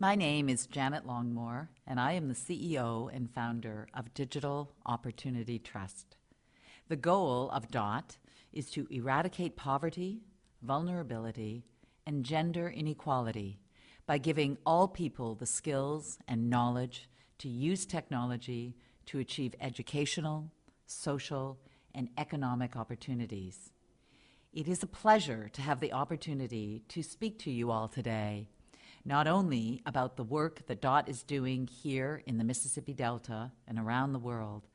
My name is Janet Longmore, and I am the CEO and founder of Digital Opportunity Trust. The goal of DOT is to eradicate poverty, vulnerability, and gender inequality by giving all people the skills and knowledge to use technology to achieve educational, social, and economic opportunities. It is a pleasure to have the opportunity to speak to you all today, not only about the work that DOT is doing here in the Mississippi Delta and around the world,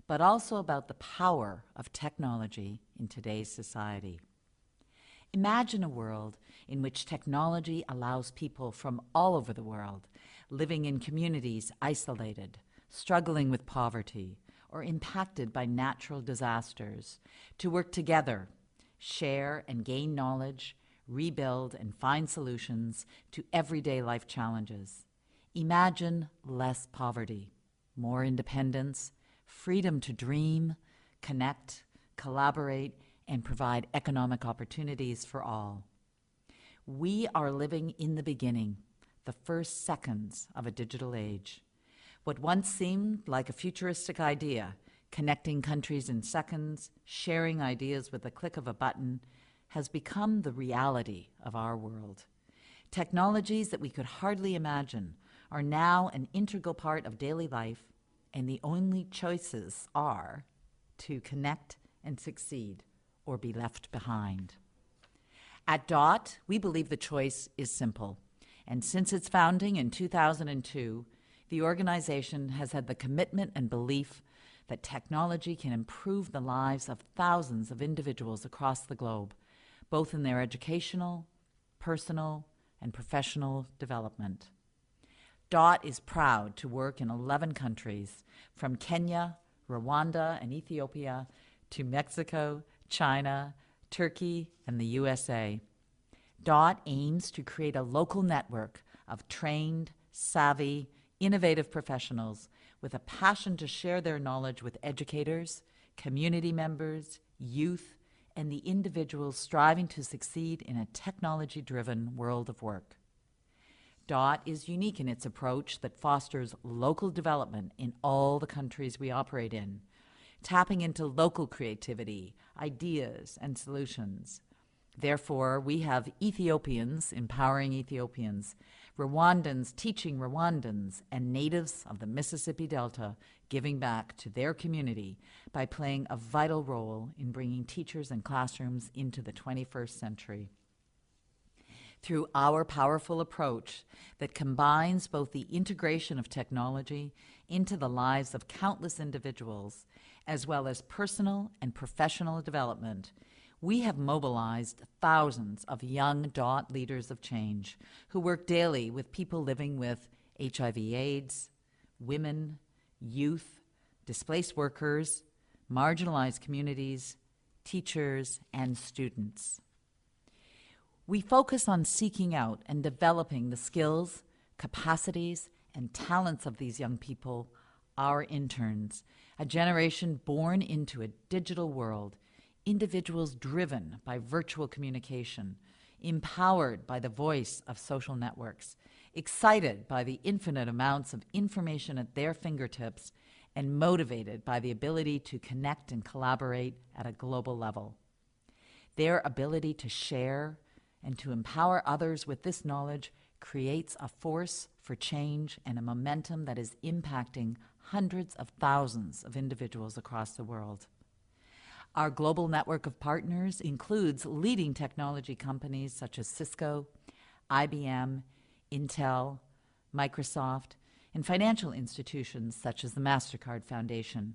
but also about the power of technology in today's society. Imagine a world in which technology allows people from all over the world, living in communities isolated, struggling with poverty, or impacted by natural disasters, to work together, share and gain knowledge, rebuild and find solutions to everyday life challenges. Imagine less poverty, more independence, freedom to dream, connect, collaborate, and provide economic opportunities for all. We are living in the beginning, the first seconds of a digital age. What once seemed like a futuristic idea, connecting countries in seconds, sharing ideas with the click of a button, has become the reality of our world. Technologies that we could hardly imagine are now an integral part of daily life, and the only choices are to connect and succeed or be left behind. At DOT, we believe the choice is simple, and since its founding in 2002, the organization has had the commitment and belief that technology can improve the lives of thousands of individuals across the globe, both in their educational, personal, and professional development. DOT is proud to work in 11 countries, from Kenya, Rwanda, and Ethiopia, to Mexico, China, Turkey, and the USA. DOT aims to create a local network of trained, savvy, innovative professionals with a passion to share their knowledge with educators, community members, youth, and the individuals striving to succeed in a technology-driven world of work. DOT is unique in its approach that fosters local development in all the countries we operate in, tapping into local creativity, ideas, and solutions. Therefore, we have Ethiopians empowering Ethiopians, Rwandans teaching Rwandans, and natives of the Mississippi Delta giving back to their community by playing a vital role in bringing teachers and classrooms into the 21st century. Through our powerful approach that combines both the integration of technology into the lives of countless individuals, as well as personal and professional development, we have mobilized thousands of young DOT leaders of change who work daily with people living with HIV/AIDS, women, youth, displaced workers, marginalized communities, teachers, and students. We focus on seeking out and developing the skills, capacities, and talents of these young people, our interns, a generation born into a digital world, individuals driven by virtual communication, empowered by the voice of social networks, excited by the infinite amounts of information at their fingertips, and motivated by the ability to connect and collaborate at a global level. Their ability to share and to empower others with this knowledge creates a force for change and a momentum that is impacting hundreds of thousands of individuals across the world. Our global network of partners includes leading technology companies such as Cisco, IBM, Intel, Microsoft, and financial institutions such as the MasterCard Foundation.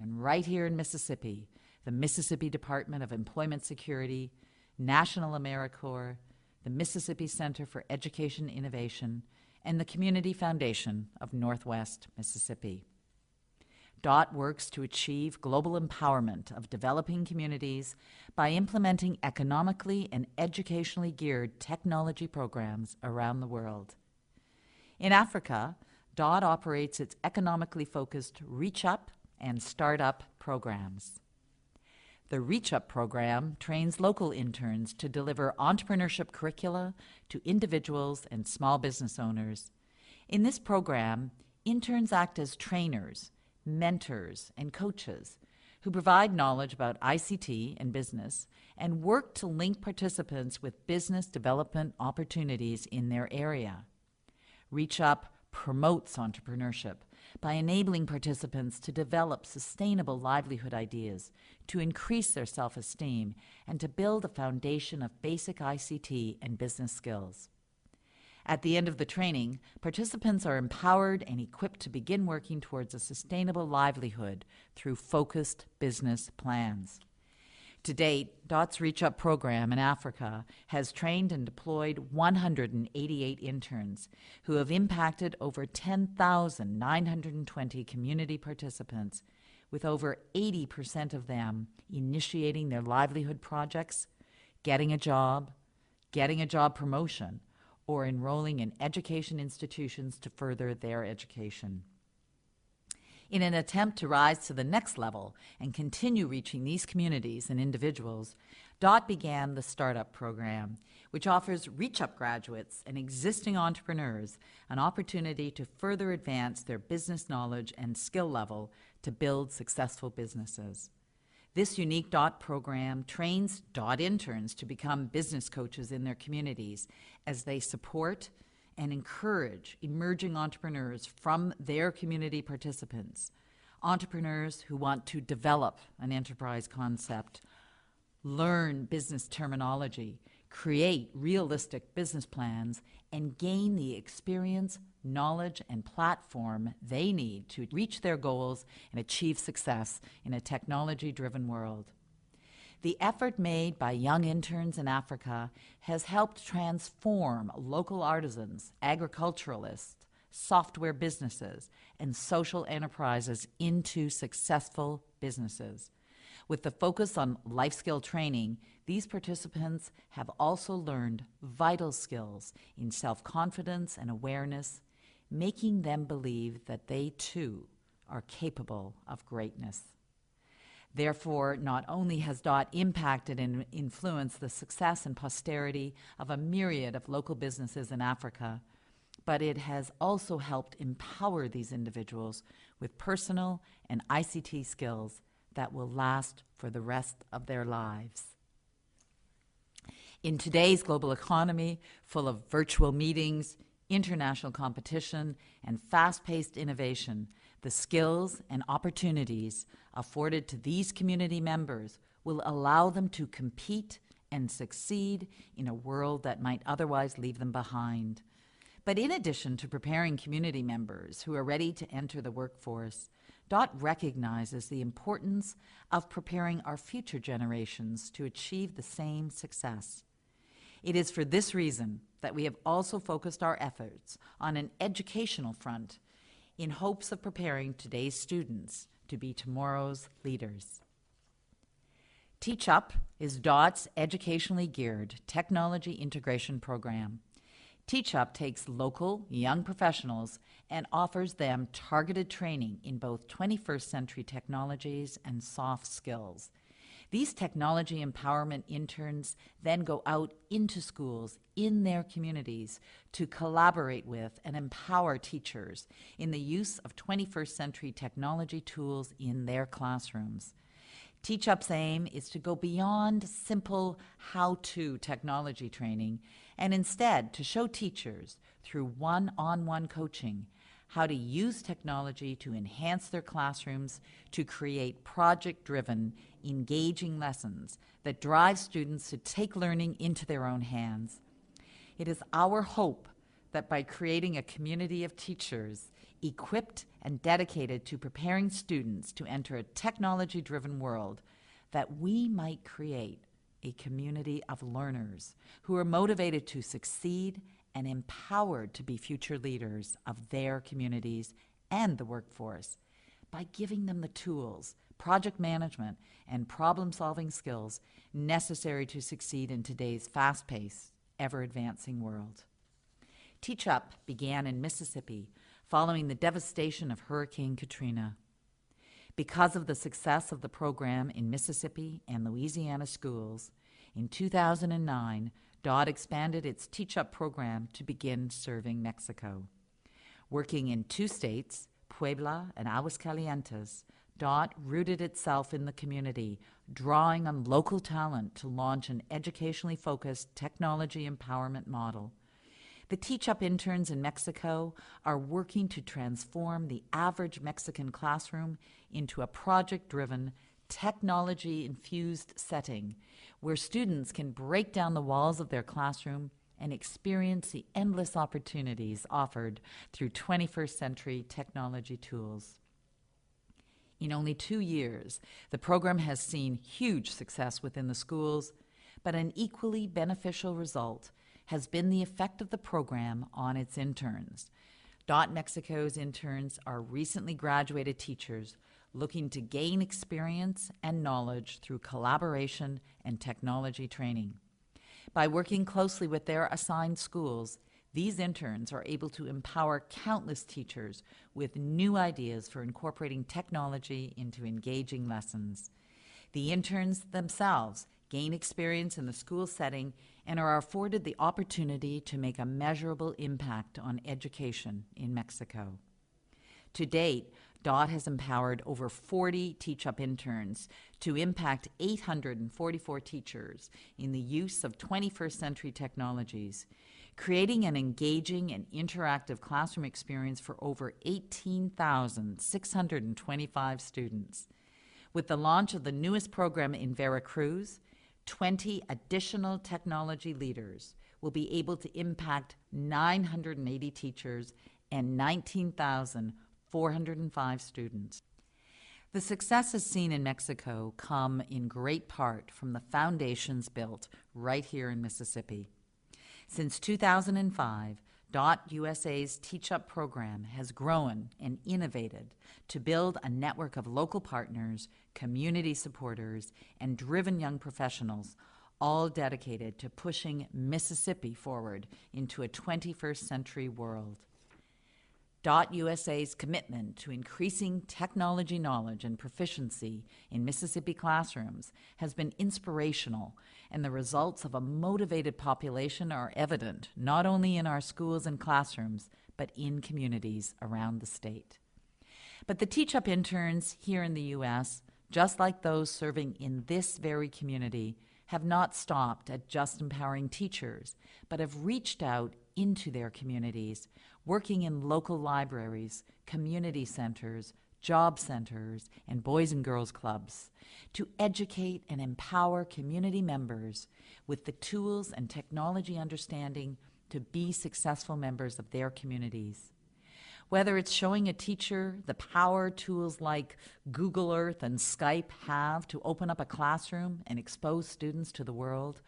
And right here in Mississippi, the Mississippi Department of Employment Security, National AmeriCorps, the Mississippi Center for Education Innovation, and the Community Foundation of Northwest Mississippi. DOT works to achieve global empowerment of developing communities by implementing economically and educationally geared technology programs around the world. In Africa, DOT operates its economically focused Reach Up and Startup programs. The Reach Up program trains local interns to deliver entrepreneurship curricula to individuals and small business owners, In this program, interns act as trainers, mentors, and coaches who provide knowledge about ICT and business and work to link participants with business development opportunities in their area. Reach Up promotes entrepreneurship by enabling participants to develop sustainable livelihood ideas, to increase their self-esteem, and to build a foundation of basic ICT and business skills. At the end of the training, participants are empowered and equipped to begin working towards a sustainable livelihood through focused business plans. To date, DOT's Reach Up program in Africa has trained and deployed 188 interns who have impacted over 10,920 community participants, with over 80% of them initiating their livelihood projects, getting a job promotion, or enrolling in education institutions to further their education. In an attempt to rise to the next level and continue reaching these communities and individuals, DOT began the Startup Program, which offers Reach Up graduates and existing entrepreneurs an opportunity to further advance their business knowledge and skill level to build successful businesses. This unique DOT program trains DOT interns to become business coaches in their communities as they support and encourage emerging entrepreneurs from their community participants, entrepreneurs who want to develop an enterprise concept, learn business terminology, create realistic business plans, and gain the experience, knowledge, and platform they need to reach their goals and achieve success in a technology-driven world. The effort made by young interns in Africa has helped transform local artisans, agriculturalists, software businesses, and social enterprises into successful businesses. With the focus on life skill training, these participants have also learned vital skills in self-confidence and awareness, making them believe that they too are capable of greatness. Therefore, not only has DOT impacted and influenced the success and posterity of a myriad of local businesses in Africa, but it has also helped empower these individuals with personal and ICT skills that will last for the rest of their lives. In today's global economy, full of virtual meetings, international competition, and fast-paced innovation, the skills and opportunities afforded to these community members will allow them to compete and succeed in a world that might otherwise leave them behind. But in addition to preparing community members who are ready to enter the workforce, DOT recognizes the importance of preparing our future generations to achieve the same success. It is for this reason that we have also focused our efforts on an educational front in hopes of preparing today's students to be tomorrow's leaders. Teach Up is DOT's educationally geared technology integration program. Teach Up takes local young professionals and offers them targeted training in both 21st century technologies and soft skills. These technology empowerment interns then go out into schools in their communities to collaborate with and empower teachers in the use of 21st century technology tools in their classrooms. Teach Up's aim is to go beyond simple how-to technology training and instead to show teachers through one-on-one coaching how to use technology to enhance their classrooms to create project-driven, engaging lessons that drive students to take learning into their own hands. It is our hope that by creating a community of teachers equipped and dedicated to preparing students to enter a technology-driven world, that we might create a community of learners who are motivated to succeed and empowered to be future leaders of their communities and the workforce by giving them the tools, project management, and problem-solving skills necessary to succeed in today's fast-paced, ever-advancing world. Teach Up began in Mississippi following the devastation of Hurricane Katrina. Because of the success of the program in Mississippi and Louisiana schools, in 2009, DOT expanded its Teach Up program to begin serving Mexico. Working in 2 states, Puebla and Aguascalientes, DOT rooted itself in the community, drawing on local talent to launch an educationally focused technology empowerment model. The Teach Up interns in Mexico are working to transform the average Mexican classroom into a project-driven, technology-infused setting where students can break down the walls of their classroom and experience the endless opportunities offered through 21st century technology tools. In only 2 years, the program has seen huge success within the schools, but an equally beneficial result has been the effect of the program on its interns. DOT Mexico's interns are recently graduated teachers looking to gain experience and knowledge through collaboration and technology training. By working closely with their assigned schools, these interns are able to empower countless teachers with new ideas for incorporating technology into engaging lessons. The interns themselves gain experience in the school setting and are afforded the opportunity to make a measurable impact on education in Mexico. To date, DOT has empowered over 40 Teach Up interns to impact 844 teachers in the use of 21st century technologies, creating an engaging and interactive classroom experience for over 18,625 students. With the launch of the newest program in Veracruz, 20 additional technology leaders will be able to impact 980 teachers and 19,405 students. The successes seen in Mexico come in great part from the foundations built right here in Mississippi. Since 2005, DOT USA's Teach Up program has grown and innovated to build a network of local partners, community supporters, and driven young professionals, all dedicated to pushing Mississippi forward into a 21st century world. DOT USA's commitment to increasing technology knowledge and proficiency in Mississippi classrooms has been inspirational, and the results of a motivated population are evident not only in our schools and classrooms, but in communities around the state. But the Teach Up interns here in the U.S., just like those serving in this very community, have not stopped at just empowering teachers, but have reached out into their communities, working in local libraries, community centers, job centers, and boys and girls clubs to educate and empower community members with the tools and technology understanding to be successful members of their communities. Whether it's showing a teacher the power tools like Google Earth and Skype have to open up a classroom and expose students to the world,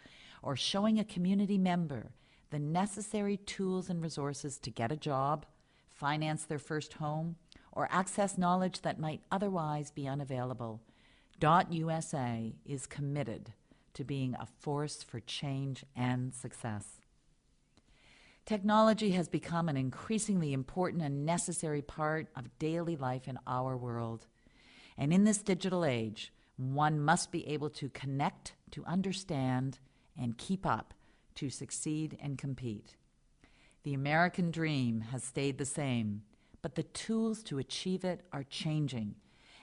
or showing a community member the necessary tools and resources to get a job, finance their first home, or access knowledge that might otherwise be unavailable, DOT USA is committed to being a force for change and success. Technology has become an increasingly important and necessary part of daily life in our world. And in this digital age, one must be able to connect, to understand, and keep up to succeed and compete. The American dream has stayed the same, but the tools to achieve it are changing.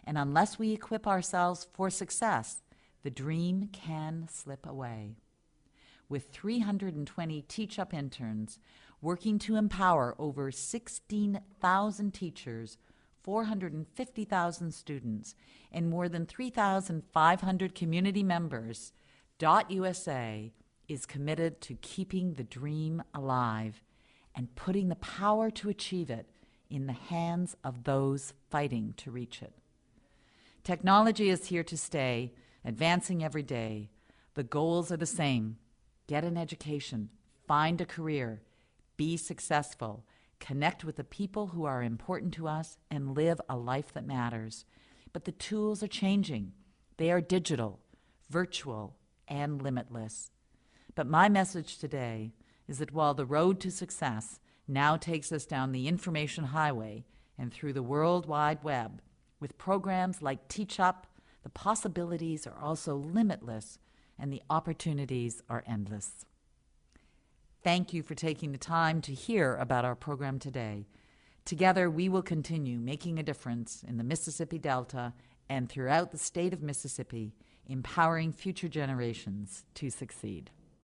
And unless we equip ourselves for success, the dream can slip away. With 320 Teach Up interns working to empower over 16,000 teachers, 450,000 students, and more than 3,500 community members, DOT USA is committed to keeping the dream alive and putting the power to achieve it in the hands of those fighting to reach it. Technology is here to stay, advancing every day. The goals are the same: get an education, find a career, be successful, connect with the people who are important to us, and live a life that matters. But the tools are changing. They are digital, virtual, and limitless. But my message today is that while the road to success now takes us down the information highway and through the World Wide Web, with programs like Teach Up, the possibilities are also limitless and the opportunities are endless. Thank you for taking the time to hear about our program today. Together, we will continue making a difference in the Mississippi Delta and throughout the state of Mississippi, empowering future generations to succeed.